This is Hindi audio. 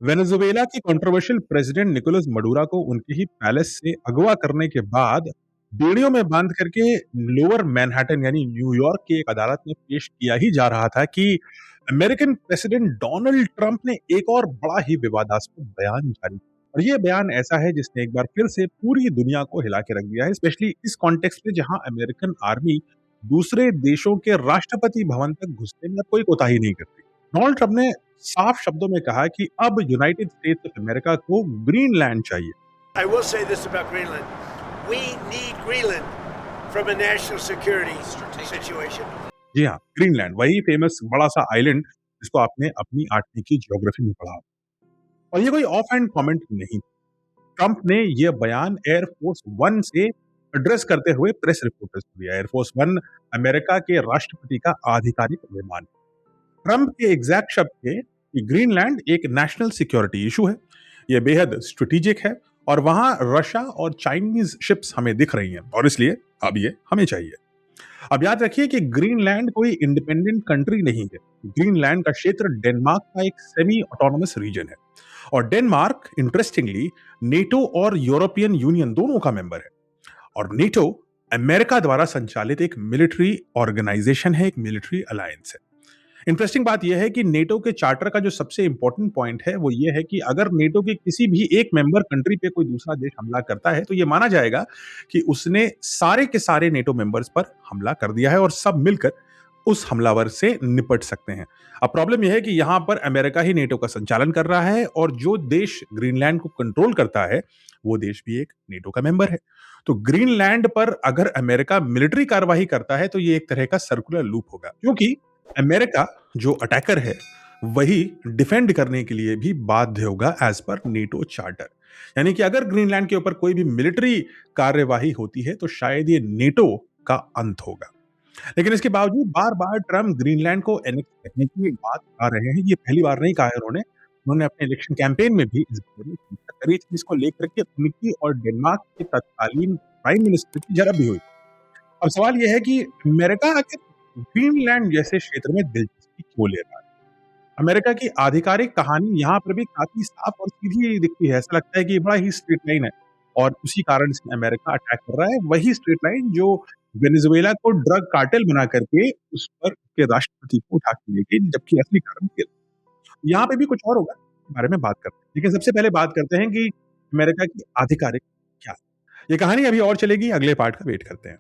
वेनेजुएला की कंट्रोवर्शियल प्रेसिडेंट निकोलस मडुरा को उनके ही पैलेस से अगवा करने के बाद बेड़ियों में बांध करके लोअर मैनहट्टन यानी न्यूयॉर्क की एक अदालत में पेश किया ही जा रहा था कि अमेरिकन प्रेसिडेंट डोनाल्ड ट्रंप ने एक और बड़ा ही विवादास्पद बयान जारी किया। और ये बयान ऐसा है जिसने एक बार फिर से पूरी दुनिया को हिला के रख दिया है, स्पेशली इस कॉन्टेक्स्ट में जहां अमेरिकन आर्मी दूसरे देशों के राष्ट्रपति भवन तक घुसने में कोई कोताही नहीं करती। डोनाल्ड ट्रंप ने साफ शब्दों में कहा कि अब यूनाइटेड स्टेट्स ऑफ अमेरिका को ग्रीनलैंड चाहिए। I will say this about Greenland. We need Greenland from a national security situation. जी हाँ, ग्रीनलैंड वही फेमस बड़ा सा आइलैंड जिसको आपने अपनी 8वीं की ज्योग्राफी में पढ़ा। और ये कोई ऑफ हैंड कमेंट नहीं। ट्रंप ने यह बयान एयरफोर्स वन से एड्रेस करते हुए प्रेस रिपोर्टर्स को दिया। एयरफोर्स वन अमेरिका के राष्ट्रपति का आधिकारिक विमान। ट्रंप के एग्जैक्ट शब्द थे कि ग्रीनलैंड एक नेशनल सिक्योरिटी इशू है, यह बेहद स्ट्रेटेजिक है और वहां रशिया और चाइनीज शिप्स हमें दिख रही हैं और इसलिए अब ये हमें चाहिए। अब याद रखिए कि ग्रीनलैंड कोई इंडिपेंडेंट कंट्री नहीं है। ग्रीनलैंड का क्षेत्र डेनमार्क का एक सेमी ऑटोनोमस रीजन है और डेनमार्क इंटरेस्टिंगली नेटो और यूरोपियन यूनियन दोनों का मेंबर है। और नेटो अमेरिका द्वारा संचालित एक मिलिट्री ऑर्गेनाइजेशन है, एक मिलिट्री अलायंस है। इंटरेस्टिंग बात यह है कि नेटो के चार्टर का जो सबसे इंपॉर्टेंट पॉइंट है वो ये है कि अगर नेटो के किसी भी एक मेंबर कंट्री पे कोई दूसरा देश हमला करता है तो ये माना जाएगा कि उसने सारे के सारे नेटो मेंबर्स पर हमला कर दिया है और सब मिलकर उस हमलावर से निपट सकते हैं। अब प्रॉब्लम यह है कि यहां पर अमेरिका ही नेटो का संचालन कर रहा है और जो देश ग्रीनलैंड को कंट्रोल करता है वो देश भी एक नेटो का मेंबर है। तो ग्रीनलैंड पर अगर अमेरिका मिलिट्री कार्रवाई करता है तो ये एक तरह का सर्कुलर लूप होगा, क्योंकि अमेरिका जो अटैकर है वही डिफेंड करने के लिए भी बाध्य होगा एज पर नेटो चार्टर। यानी कि अगर ग्रीनलैंड के ऊपर कोई भी मिलिट्री कार्यवाही होती है तो शायद ये नेटो का अंत होगा। लेकिन इसके बावजूद बार बार ट्रंप ग्रीनलैंड को एनेक्स करने की एक बात आ रहे हैं। ये पहली बार नहीं कहा है उन्होंने अपने इलेक्शन कैंपेन में भी इस बारे में चर्चा करी थी, जिसको लेकर के उनकी और डेनमार्क के तत्कालीन प्राइम मिनिस्टर की झड़प भी हुई। अब सवाल यह है कि अमेरिका आखिर ग्रीनलैंड जैसे क्षेत्र में दिलचस्पी क्यों ले रहा है? अमेरिका की आधिकारिक कहानी यहाँ पर भी काफी साफ और सीधी दिखती है। ऐसा लगता है कि ये बड़ा ही स्ट्रेट लाइन है और उसी कारण से अमेरिका अटैक कर रहा है। वही स्ट्रेट लाइन जो वेनेजुएला को ड्रग कार्टेल बना करके उस पर के राष्ट्रपति को उठा के ले गई, जबकि असली कारण ये था। यहाँ पे भी कुछ और होगा, इसके बारे में बात करते हैं। लेकिन सबसे पहले बात करते हैं कि अमेरिका की आधिकारिक क्या है। ये कहानी अभी और चलेगी, अगले पार्ट का वेट करते हैं।